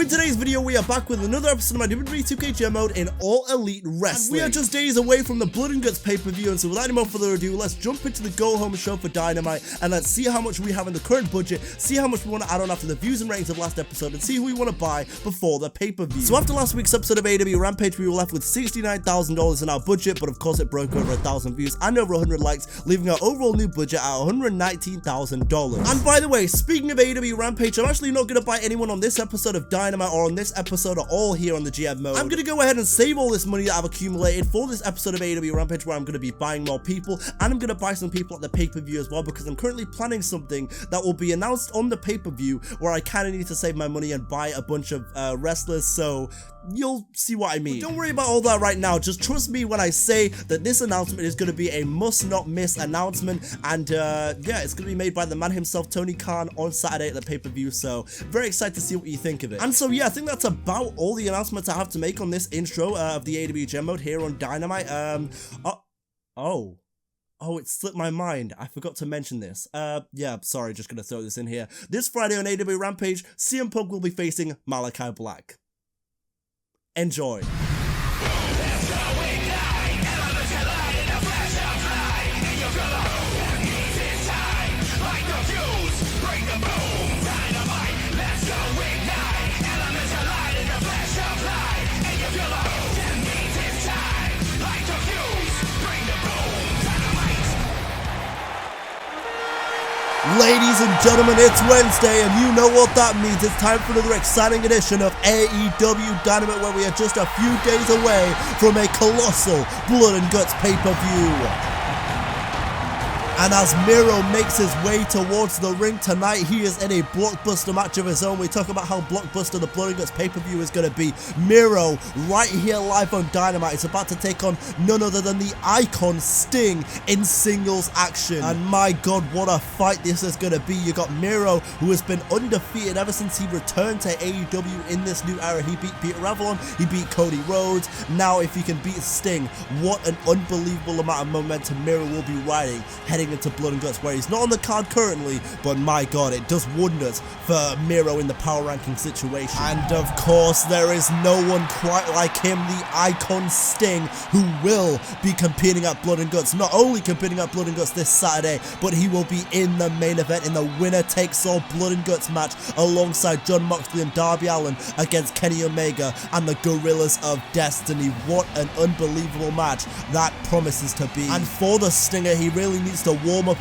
in today's video, we are back with another episode of my WWE 2K GM mode in All Elite Wrestling. And we are just days away from the Blood and Guts pay-per-view, and so without any more further ado, let's jump into the go-home show for Dynamite, and let's see how much we have in the current budget, see how much we want to add on after the views and ratings of last episode, and see who we want to buy before the pay-per-view. So after last week's episode of AEW Rampage, we were left with $69,000 in our budget, but of course it broke over 1,000 views and over 100 likes, leaving our overall new budget at $119,000. And by the way, speaking of AEW Rampage, I'm actually not going to buy anyone on this episode of Dynamite or on this episode at all here on the GM mode. I'm going to go ahead and save all this money that I've accumulated for this episode of AEW Rampage, where I'm going to be buying more people, and I'm going to buy some people at the pay-per-view as well, because I'm currently planning something that will be announced on the pay-per-view where I kind of need to save my money and buy a bunch of wrestlers, so you'll see what I mean. But don't worry about all that right now, just trust me when I say that this announcement is going to be a must-not-miss announcement, and yeah, it's going to be made by the man himself, Tony Khan, on Saturday at the pay-per-view, so very excited to see what you think of it. And so yeah, I think that's about all the announcements I have to make on this intro of the AEW GM mode here on Dynamite. Oh, it slipped my mind. I forgot to mention this. Yeah, sorry, just gonna throw this in here. This Friday on AEW Rampage, CM Punk will be facing Malachi Black. Enjoy. Ladies and gentlemen, it's Wednesday, and you know what that means. It's time for another exciting edition of AEW Dynamite, where we are just a few days away from a colossal Blood and Guts pay-per-view. And as Miro makes his way towards the ring tonight, he is in a blockbuster match of his own. We talk about how blockbuster the Blood and Guts pay-per-view is going to be. Miro, right here live on Dynamite, is about to take on none other than the icon Sting in singles action. And my god, what a fight this is going to be. You got Miro, who has been undefeated ever since he returned to AEW in this new era. He beat Peter Avalon, he beat Cody Rhodes. Now if he can beat Sting, what an unbelievable amount of momentum Miro will be riding heading into Blood and Guts, where he's not on the card currently, but my god, it does wonders for Miro in the power ranking situation. And of course, there is no one quite like him, the icon Sting, who will be competing at Blood and Guts. Not only competing at Blood and Guts this Saturday, but he will be in the main event in the winner-takes-all Blood and Guts match alongside Jon Moxley and Darby Allin against Kenny Omega and the Gorillas of Destiny. What an unbelievable match that promises to be. And for the Stinger, he really needs to warm up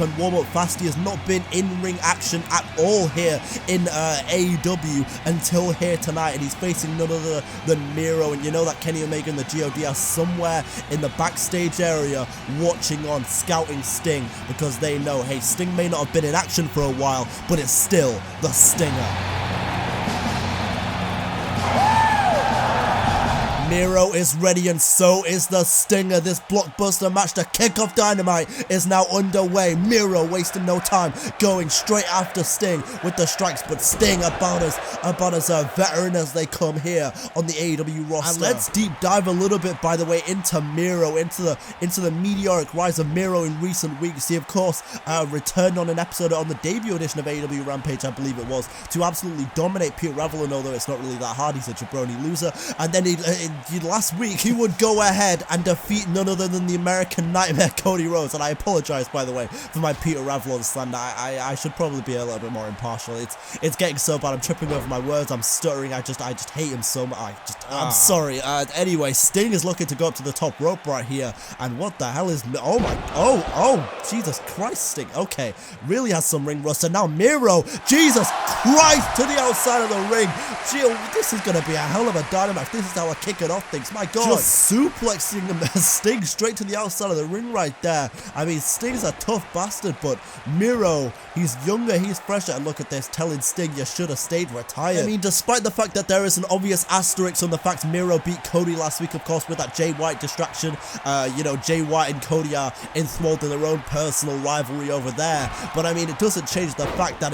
fast. He has not been in ring action at all here in AEW until here tonight, and he's facing none other than Miro. And you know that Kenny Omega and the G.O.D are somewhere in the backstage area watching on, scouting Sting, because they know, hey, Sting may not have been in action for a while, but it's still the Stinger. Miro is ready, and so is the Stinger. This blockbuster match to kick off Dynamite is now underway. Miro wasting no time, going straight after Sting with the strikes, but Sting about as a veteran as they come here on the AEW roster. And let's deep dive a little bit, by the way, into Miro, into the meteoric rise of Miro in recent weeks. He, of course, returned on an episode on the debut edition of AEW Rampage, I believe it was, to absolutely dominate Peter Avalon, although it's not really that hard. He's a jabroni loser. And then last week, he would go ahead and defeat none other than the American Nightmare, Cody Rhodes. And I apologize, by the way, for my Peter Avalon slander. I should probably be a little bit more impartial. It's getting so bad. I'm tripping over my words. I'm stuttering. I just hate him so much. I'm sorry. Anyway, Sting is looking to go up to the top rope right here. And what the hell is... Oh, Jesus Christ, Sting. Okay, really has some ring rust. And now Miro, Jesus Christ, to the outside of the ring. Gee, this is going to be a hell of a Dynamite. This is how I kick it off things. My god, just suplexing Sting straight to the outside of the ring right there. I mean, Sting's a tough bastard, but Miro, he's younger, he's fresher, and look at this, telling Sting you should have stayed retired. I mean, despite the fact that there is an obvious asterisk on the fact Miro beat Cody last week, of course, with that Jay White distraction. You know, Jay White and Cody are enthralled in their own personal rivalry over there, but I mean, it doesn't change the fact that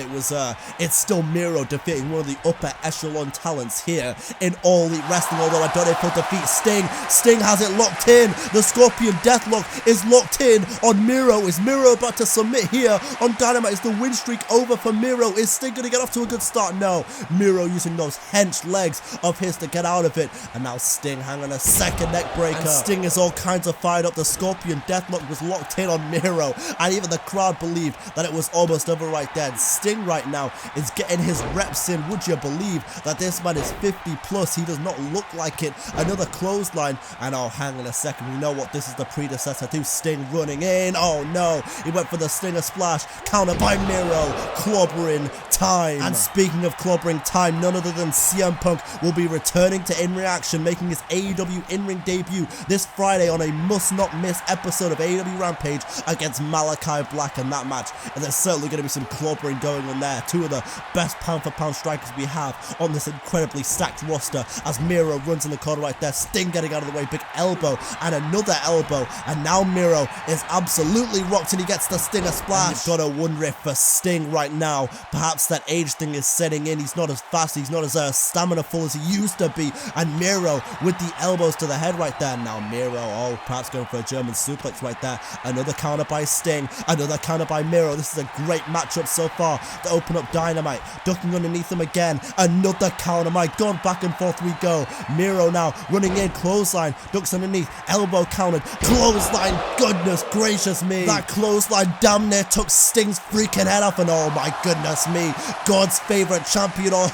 it's still Miro defeating one of the upper echelon talents here in All Elite Wrestling, although I don't know if for defeat. Sting has it locked in. The Scorpion Deathlock is locked in on Miro. Is Miro about to submit here on Dynamite? Is the win streak over for Miro? Is Sting going to get off to a good start? No. Miro using those hench legs of his to get out of it. And now Sting hanging a second neck breaker. And Sting is all kinds of fired up. The Scorpion Deathlock was locked in on Miro. And even the crowd believed that it was almost over right there. And Sting right now is getting his reps in. Would you believe that this man is 50 plus? He does not look like it. Another clothesline. And oh, hang on a second. We know what this is the predecessor to. Sting running in. Oh no. He went for the Stinger Splash. Counter by Miro. Clobbering time. And speaking of clobbering time, none other than CM Punk will be returning to In-Ring Action, making his AEW in-ring debut this Friday on a must-not-miss episode of AEW Rampage against Malachi Black. And that match, and there's certainly going to be some clobbering going on there. Two of the best pound-for-pound strikers we have on this incredibly stacked roster as Miro runs in the corner right there. Sting getting out of the way, big elbow and another elbow, and now Miro is absolutely rocked and he gets the Stinger Splash. And you've got to wonder if for Sting right now, perhaps that age thing is setting in. He's not as fast, he's not as stamina full as he used to be. And Miro with the elbows to the head right there. Now Miro, oh, perhaps going for a German suplex right there. Another counter by Sting, another counter by Miro. This is a great matchup so far to open up Dynamite. Ducking underneath him again, another counter. My God, back and forth we go. Miro now running in, clothesline, ducks underneath, elbow countered, clothesline. Goodness gracious me, that clothesline damn near took Sting's freaking head off. And oh my goodness me, God's favorite champion, or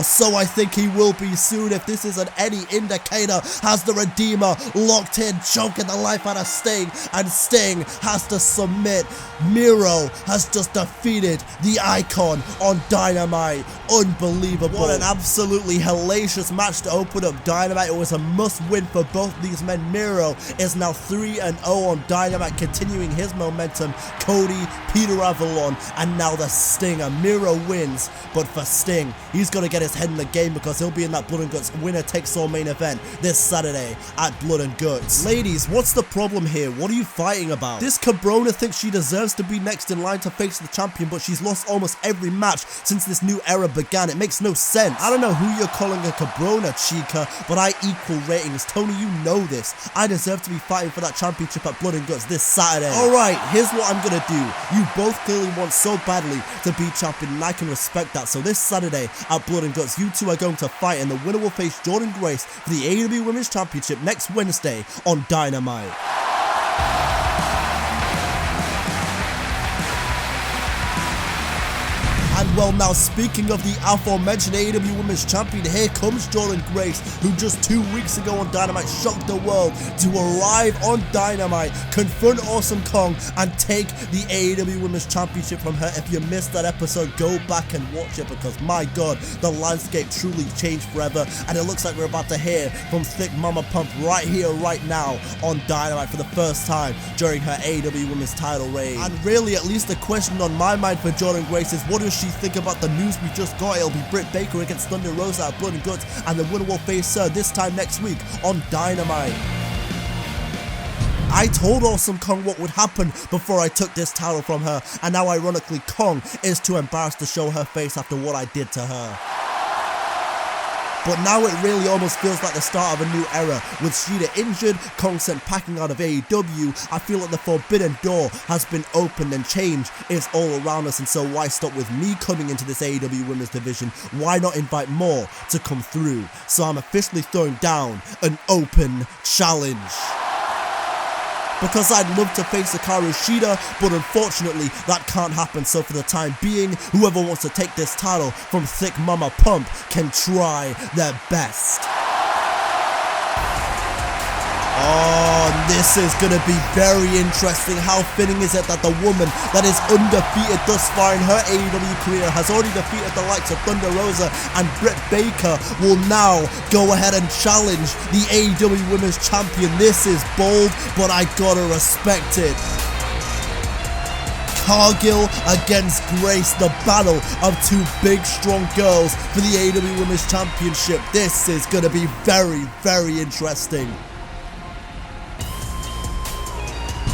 so I think he will be soon if this isn't any indicator, has the Redeemer locked in, choking the life out of Sting, and Sting has to submit. Miro has just defeated the Icon on Dynamite. Unbelievable. What an absolutely hellacious match to open up Dynamite. It was a must win for both these men. Miro is now 3-0 on Dynamite, continuing his momentum. Cody, Peter Avalon, and now the Stinger. Miro wins, but for Sting, he's got to get his head in the game because he'll be in that Blood and Guts winner takes all main event this Saturday at Blood and Guts. Ladies, what's the problem here? What are you fighting about? This Cabrona thinks she deserves to be next in line to face the champion, but she's lost almost every match since this new era began. It makes no sense. I don't know who you're calling a Cabrona, Chica, but I equal ratings. Tony, you know this. I deserve to be fighting for that championship at Blood and Guts this Saturday. Alright, here's what I'm gonna do. You both clearly want so badly to be champion, and I can respect that. So this Saturday at Blood and Guts, you two are going to fight, and the winner will face Jordynne Grace for the AEW Women's Championship next Wednesday on Dynamite. And well, now speaking of the aforementioned AEW Women's Champion, here comes Jordynne Grace, who just 2 weeks ago on Dynamite shocked the world to arrive on Dynamite, confront Awesome Kong, and take the AEW Women's Championship from her. If you missed that episode, go back and watch it because my God, the landscape truly changed forever. And it looks like we're about to hear from Thick Mama Pump right here, right now on Dynamite for the first time during her AEW Women's title reign. And really, at least the question on my mind for Jordynne Grace is, what does she think about the news we just got? It'll be Britt Baker against Thunder Rosa at Blood and Guts, and the winner will face her this time next week on Dynamite. I told Awesome Kong what would happen before I took this title from her, and now ironically Kong is too embarrassed to show her face after what I did to her. But now it really almost feels like the start of a new era. With Shida injured, Kong sent packing out of AEW, I feel like the forbidden door has been opened and change is all around us. And so why stop with me coming into this AEW Women's division? Why not invite more to come through? So I'm officially throwing down an open challenge. Because I'd love to face Hikaru Shida, but unfortunately that can't happen. So for the time being, whoever wants to take this title from Thick Mama Pump can try their best. Oh, this is going to be very interesting. How fitting is it that the woman that is undefeated thus far in her AEW career has already defeated the likes of Thunder Rosa and Britt Baker will now go ahead and challenge the AEW Women's Champion. This is bold, but I gotta respect it. Cargill against Grace, the battle of two big strong girls for the AEW Women's Championship. This is going to be very, very interesting.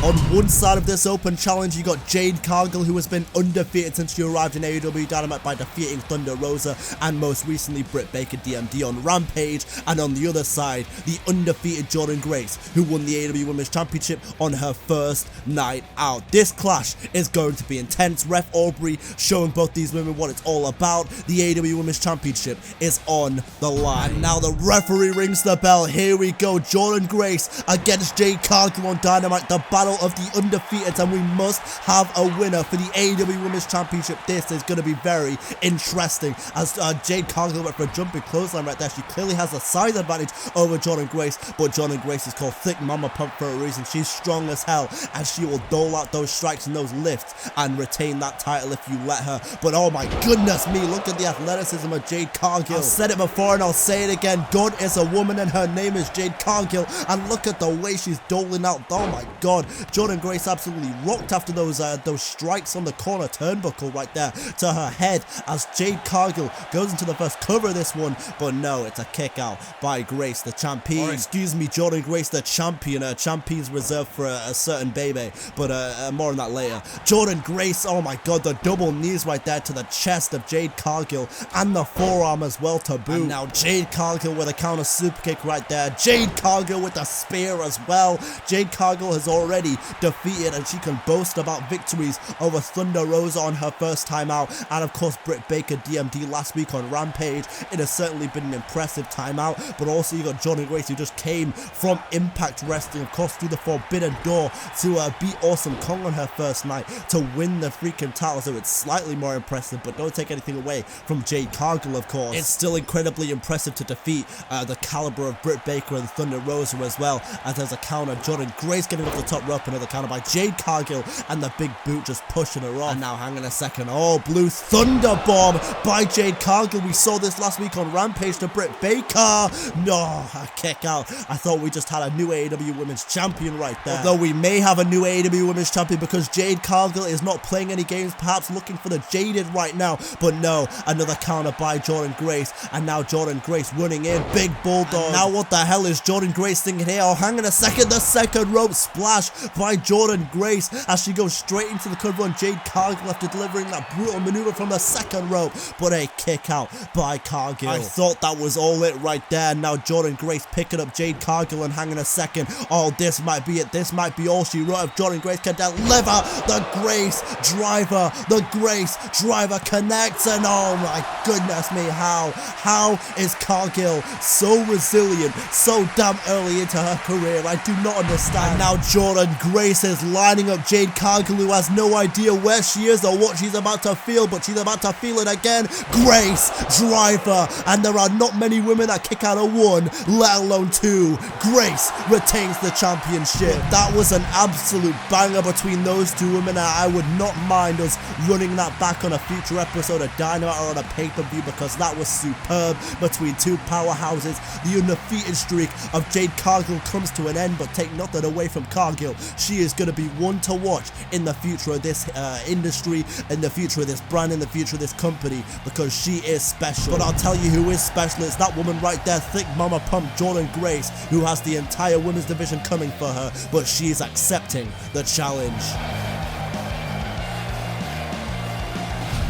On one side of this open challenge, you got Jade Cargill, who has been undefeated since she arrived in AEW Dynamite by defeating Thunder Rosa and most recently Britt Baker DMD on Rampage. And on the other side, the undefeated Jordynne Grace, who won the AEW Women's Championship on her first night out. This clash is going to be intense. Ref Aubrey showing both these women what it's all about. The AEW Women's Championship is on the line. And now the referee rings the bell. Here we go. Jordynne Grace against Jade Cargill on Dynamite. The battle of the undefeated, and we must have a winner for the AEW Women's Championship. This is going to be very interesting as Jade Cargill went for a jumping clothesline right there. She clearly has a size advantage over Jordynne Grace, but Jordynne Grace is called Thick Mama Pump for a reason. She's strong as hell, and she will dole out those strikes and those lifts and retain that title if you let her. But oh my goodness me, look at the athleticism of Jade Cargill. I've said it before and I'll say it again. God is a woman and her name is Jade Cargill, and look at the way she's doling out. Oh my god, Jordynne Grace absolutely rocked after those strikes on the corner turnbuckle right there to her head as Jade Cargill goes into the first cover of this one, but no, it's a kick out by Grace, the champion. Or excuse me, Jordynne Grace, the champion. Champion's reserved for a certain baby, but more on that later. Jordynne Grace, oh my god, the double knees right there to the chest of Jade Cargill and the forearm as well to boot. And now Jade Cargill with a counter super kick right there. Jade Cargill with the spear as well. Jade Cargill has already defeated, and she can boast about victories over Thunder Rosa on her first time out, and of course Britt Baker DMD last week on Rampage. It has certainly been an impressive time out, but also you got Jordynne Grace, who just came from Impact Wrestling, of course through the Forbidden Door, to beat Awesome Kong on her first night to win the freaking title. So it's slightly more impressive, but don't take anything away from Jade Cargill, of course. It's still incredibly impressive to defeat the caliber of Britt Baker and Thunder Rosa as well, as there's a counter. Jordynne Grace getting off the top rope, another counter by Jade Cargill, and the big boot just pushing her off. And now hang on a second, oh, Blue Thunder Bomb by Jade Cargill. We saw this last week on Rampage to Britt Baker. No, a kick out. I thought we just had a new AEW Women's Champion right there. Although we may have a new AEW Women's Champion because Jade Cargill is not playing any games, perhaps looking for the Jaded right now. But no, another counter by Jordynne Grace, and now Jordynne Grace running in, big bulldog. And now what the hell is Jordynne Grace thinking here? Oh, hang on a second, the second rope splash by Jordynne Grace as she goes straight into the cover on Jade Cargill after delivering that brutal maneuver from the second rope, but a kick out by Cargill. I thought that was all it right there. Now Jordynne Grace picking up Jade Cargill, and hang on a second, oh, this might be it, this might be all she wrote. If Jordynne Grace can deliver the Grace driver, the Grace driver connects, and oh my goodness me, how is Cargill so resilient so damn early into her career? I do not understand. And now Jordynne Grace is lining up Jade Cargill, who has no idea where she is or what she's about to feel, but she's about to feel it again. Grace driver, and there are not many women that kick out of one, let alone two. Grace retains the championship. That was an absolute banger between those two women, and I would not mind us running that back on a future episode of Dynamite or on a pay-per-view, because that was superb between two powerhouses. The undefeated streak of Jade Cargill comes to an end, but take nothing away from Cargill. She is going to be one to watch in the future of this industry, in the future of this brand, in the future of this company, because she is special. But I'll tell you who is special. It's that woman right there, Thick Mama Pump Jordynne Grace, who has the entire women's division coming for her, but she is accepting the challenge.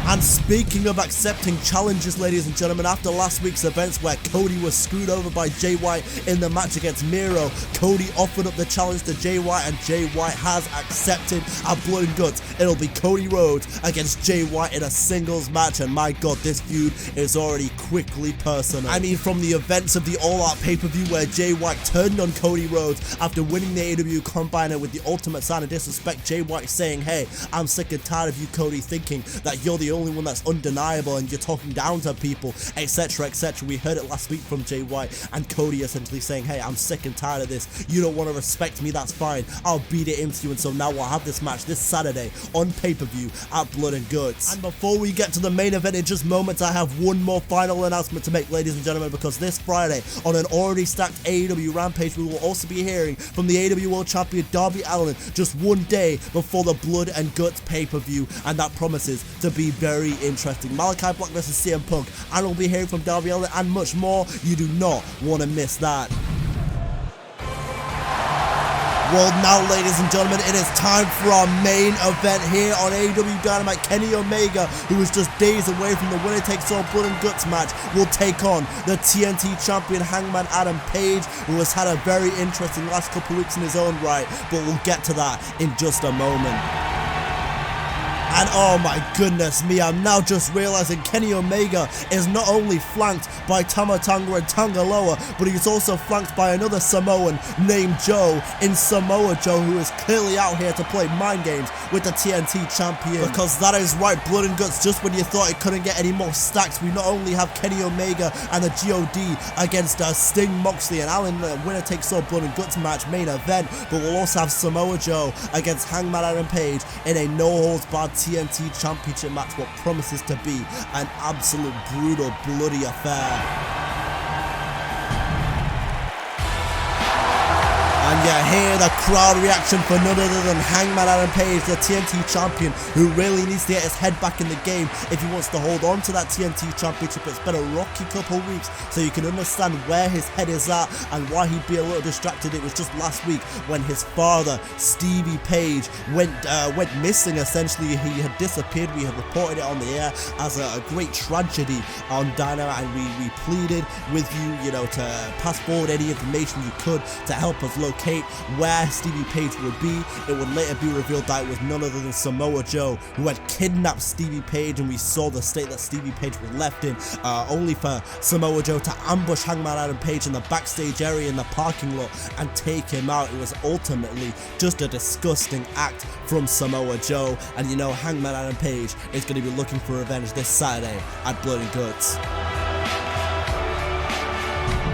And speaking of accepting challenges, ladies and gentlemen, after last week's events where Cody was screwed over by Jay White in the match against Miro, Cody offered up the challenge to Jay White, and Jay White has accepted at Blood and Guts. It'll be Cody Rhodes against Jay White in a singles match, and my god, this feud is already quickly personal. I mean, from the events of the All Out pay-per-view where Jay White turned on Cody Rhodes after winning the AEW Combiner with the ultimate sign of disrespect, Jay White saying, hey, I'm sick and tired of you, Cody, thinking that you're the only one that's undeniable and you're talking down to people, etc, etc. We heard it last week from Jay White, and Cody essentially saying, hey, I'm sick and tired of this. You don't want to respect me, that's fine. I'll beat it into you. And so now we'll have this match this Saturday on pay-per-view at Blood and Guts. And before we get to the main event in just moments, I have one more final announcement to make, ladies and gentlemen, because this Friday on an already stacked AEW Rampage, we will also be hearing from the AEW World Champion Darby Allin just one day before the Blood and Guts pay-per-view, and that promises to be very interesting. Malachi Black versus CM Punk, and we'll be hearing from Darby Allin and much more. You do not want to miss that. Well, now, ladies and gentlemen, it is time for our main event here on AEW Dynamite. Kenny Omega, who is just days away from the winner-takes-all blood and guts match, will take on the TNT champion Hangman Adam Page, who has had a very interesting last couple weeks in his own right, but we'll get to that in just a moment. And oh my goodness me, I'm now just realizing Kenny Omega is not only flanked by Tama Tonga and Tangaloa, but he's also flanked by another Samoan named Joe in Samoa Joe, who is clearly out here to play mind games with the TNT champion. Because that is right, blood and guts, just when you thought it couldn't get any more stacked, we not only have Kenny Omega and the G.O.D against Sting, Moxley and Allen, the winner takes all blood and guts match main event, but we'll also have Samoa Joe against Hangman Adam Page in a no-holds-barred TNT Championship match, what promises to be an absolute brutal, bloody affair. And you hear the crowd reaction for none other than Hangman Adam Page, the TNT champion, who really needs to get his head back in the game if he wants to hold on to that TNT championship. It's been a rocky couple weeks, so you can understand where his head is at and why he'd be a little distracted. It was just last week when his father, Stevie Page, went missing. Essentially, he had disappeared. We had reported it on the air as a great tragedy on Dynamite, and we pleaded with you, to pass forward any information you could to help us locate where Stevie Page would be. It would later be revealed that it was none other than Samoa Joe who had kidnapped Stevie Page, and we saw the state that Stevie Page was left in, only for Samoa Joe to ambush Hangman Adam Page in the backstage area in the parking lot and take him out. It was ultimately just a disgusting act from Samoa Joe, and Hangman Adam Page is going to be looking for revenge this Saturday at Blood and Guts.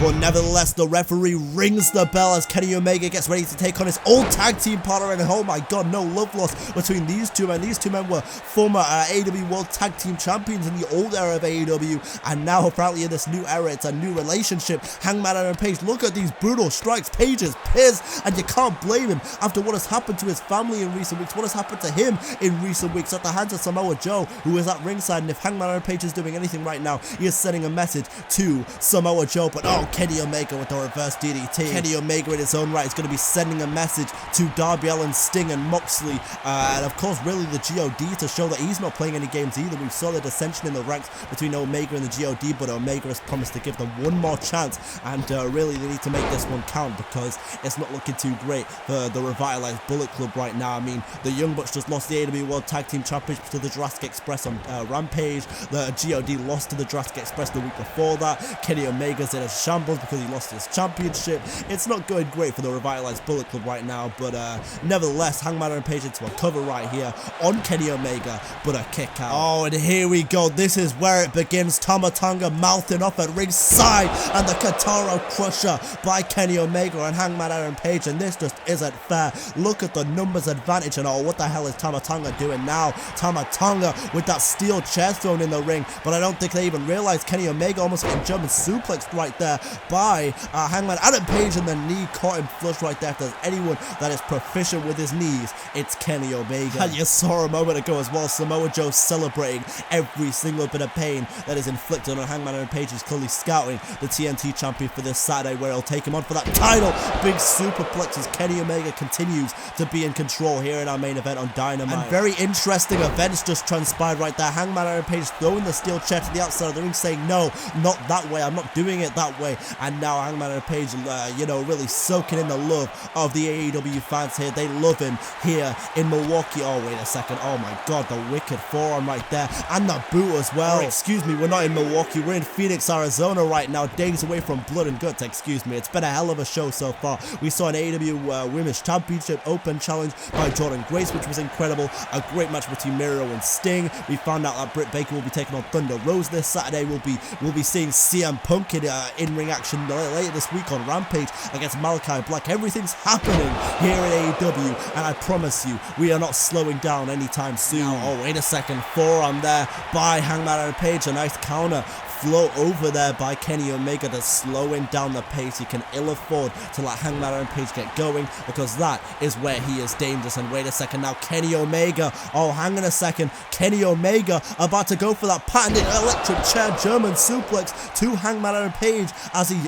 But nevertheless, the referee rings the bell as Kenny Omega gets ready to take on his old tag team partner, and oh my god, no love lost between these two men. These two men were former AEW World Tag Team Champions in the old era of AEW, and now apparently in this new era, it's a new relationship. Hangman Adam Page, look at these brutal strikes. Page is pissed, and you can't blame him after what has happened to his family in recent weeks, what has happened to him in recent weeks at the hands of Samoa Joe, who is at ringside. And if Hangman Adam Page is doing anything right now, he is sending a message to Samoa Joe. But oh, Kenny Omega with the reverse DDT. Kenny Omega in his own right is going to be sending a message to Darby Allin, Sting and Moxley, and of course really the G.O.D to show that he's not playing any games either. We saw the dissension in the ranks between Omega and the G.O.D, but Omega has promised to give them one more chance, and really they need to make this one count because it's not looking too great for the revitalized Bullet Club right now. I mean, the Young Bucks just lost the AEW World Tag Team Championship to the Jurassic Express on Rampage. The G.O.D lost to the Jurassic Express the week before that. Kenny Omega's in a shambles because he lost his championship. It's not going great for the revitalized Bullet Club right now, but nevertheless, Hangman Adam Page into a cover right here on Kenny Omega, but a kick out. Oh, and here we go. This is where it begins. Tama Tonga mouthing off at ringside, and the Katara Crusher by Kenny Omega and Hangman Adam Page, and this just isn't fair. Look at the numbers advantage, and oh, what the hell is Tama Tonga doing now? Tama Tonga with that steel chair thrown in the ring, but I don't think they even realized Kenny Omega almost getting German suplexed right there by Hangman Adam Page, and the knee caught him flush right there. If there's anyone that is proficient with his knees, it's Kenny Omega. And you saw a moment ago as well, Samoa Joe celebrating every single bit of pain that is inflicted on Hangman Adam Page. He's clearly scouting the TNT champion for this Saturday, where he'll take him on for that title. Big superplex as Kenny Omega continues to be in control here in our main event on Dynamite. And very interesting events just transpired right there. Hangman Adam Page throwing the steel chair to the outside of the ring, saying, no, not that way, I'm not doing it that way. And now Hangman Adam Page, really soaking in the love of the AEW fans here. They love him here in Milwaukee. Oh, wait a second. Oh my god, the wicked forearm right there, and the boot as well. Oh, excuse me, we're not in Milwaukee, we're in Phoenix, Arizona right now, days away from Blood and Guts. Excuse me. It's been a hell of a show so far. We saw an AEW Women's Championship Open challenge by Jordynne Grace, which was incredible. A great match between Miro and Sting. We found out that Britt Baker will be taking on Thunder Rose this Saturday. We'll be seeing CM Punk in ring action later this week on Rampage against Malachi Black. Everything's happening here at AEW, and I promise you, we are not slowing down anytime soon. Oh, wait a second. Forearm there by Hangman Adam Page. A nice counter flow over there by Kenny Omega to slowing down the pace. He can ill afford to let Hangman Adam Page get going, because that is where he is dangerous. And wait a second, now Kenny Omega, oh hang on a second, Kenny Omega about to go for that patented electric chair German suplex to Hangman Adam Page as he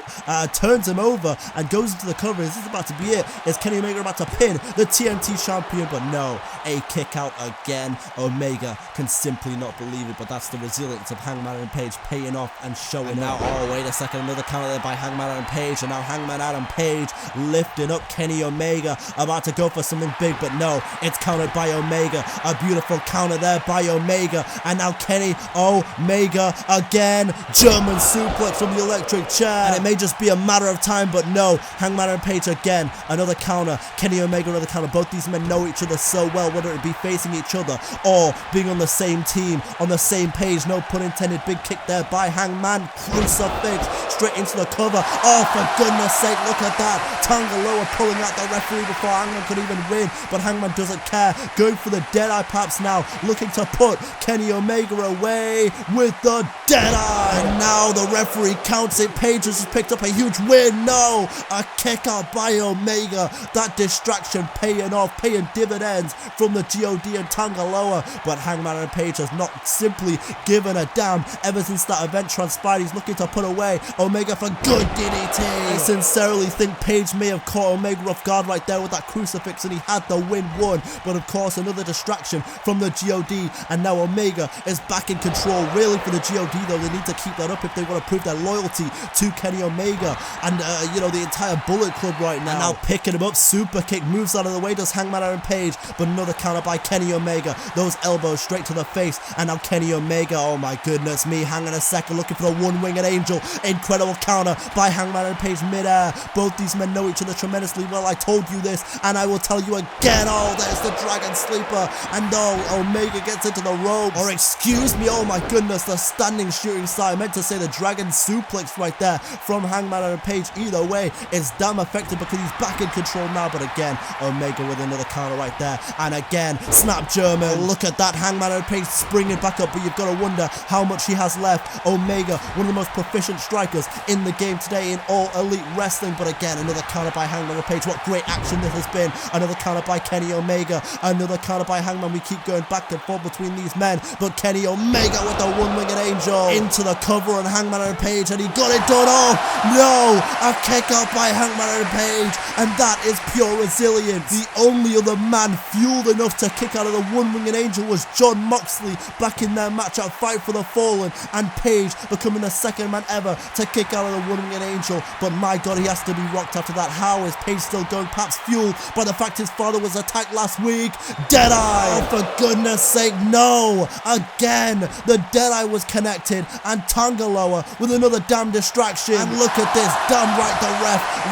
turns him over and goes into the cover. Is this about to be it? Is Kenny Omega about to pin the TNT champion? But no, a kick out again. Omega can simply not believe it, but that's the resilience of Hangman Adam Page paying off and showing out. Oh wait a second, another counter there by Hangman Adam Page, and now Hangman Adam Page lifting up Kenny Omega, about to go for something big, but no, it's countered by Omega. A beautiful counter there by Omega, and now Kenny Omega again, German suplex from the electric chair, and it may just be a matter of time, but no, Hangman Adam Page again, another counter, Kenny Omega another counter. Both these men know each other so well, whether it be facing each other or being on the same team, on the same page, no pun intended. Big kick there by Hangman, crucifix straight into the cover. Oh, for goodness sake, look at that, Tangaloa pulling out the referee before Hangman could even win, but Hangman doesn't care, going for the Deadeye perhaps now, looking to put Kenny Omega away with the Deadeye, and now the referee counts it. Page has just picked up a huge win. No, a kick out by Omega, that distraction paying off, paying dividends from the G.O.D and Tangaloa, but Hangman and Page has not simply given a damn. Ever since that event transpired, he's looking to put away Omega for good DDT. I sincerely think Page may have caught Omega off guard right there with that crucifix, and he had the win won, but of course another distraction from the G.O.D, and now Omega is back in control. Really, for the G.O.D though, they need to keep that up if they want to prove their loyalty to Kenny Omega and you know, the entire Bullet Club right now. And now picking him up, super kick, moves out of the way, does Hangman Adam Page, but another counter by Kenny Omega, those elbows straight to the face, and now Kenny Omega, oh my goodness me, hanging a second, looking for the one-winged angel, incredible counter by Hangman Adam Page midair. Both these men know each other tremendously well, I told you this, and I will tell you again. Oh, there's the Dragon Sleeper, and oh, Omega gets into the ropes, or excuse me, oh my goodness, the standing shooting star. I meant to say the Dragon Suplex right there from Hangman Adam Page. Either way, it's damn effective because he's back in control now, but again, Omega with another counter right there, and again, snap German. Look at that, Hangman Adam Page springing back up, but you've got to wonder how much he has left. Omega, one of the most proficient strikers in the game today in All Elite Wrestling, but again, another counter by Hangman Adam Page. What great action this has been. Another counter by Kenny Omega, another counter by Hangman. We keep going back and forth between these men, but Kenny Omega with the one-winged angel into the cover on Hangman Adam Page, and he got it done. Oh no, a kick out by Hangman Adam Page, and that is pure resilience. The only other man fueled enough to kick out of the one-winged angel was Jon Moxley back in their match at Fight for the Fallen, and Page becoming the second man ever to kick out of the one-winged angel. But my god, he has to be rocked after that. How is Page still going? Perhaps fueled by the fact his father was attacked last week. Deadeye, oh, for goodness sake, no. Again, the Deadeye was connected, and Tangaloa with another damn distraction. And look at this, damn right, the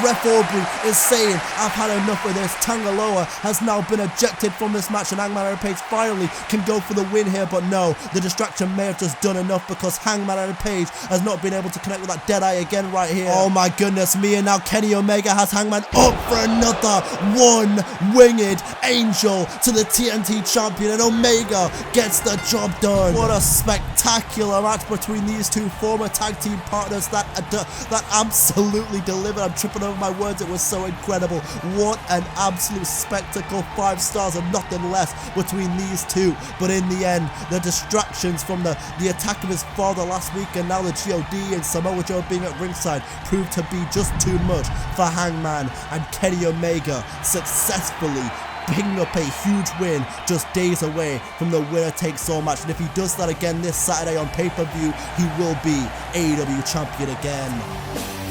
Ref Aubrey is saying, I've had enough of this. Tangaloa has now been ejected from this match, and Hangman Adam Page finally can go for the win here, but no, the distraction may have just done enough, because Hangman Adam Page has not been able to connect with that Deadeye again right here. Oh my goodness me, and now Kenny Omega has Hangman up for another one-winged angel to the TNT champion, and Omega gets the job done. What a spectacular match between these two former tag team partners that absolutely delivered. I'm tripping over my words, it was so incredible. What an absolute spectacle, 5 stars and nothing less between these two. But in the end, the distractions from the attack of his father last week, and now the G.O.D and Samoa Joe being at ringside, proved to be just too much for Hangman, and Kenny Omega successfully picking up a huge win just days away from the winner takes all match. And if he does that again this Saturday on pay-per-view, he will be AEW champion again.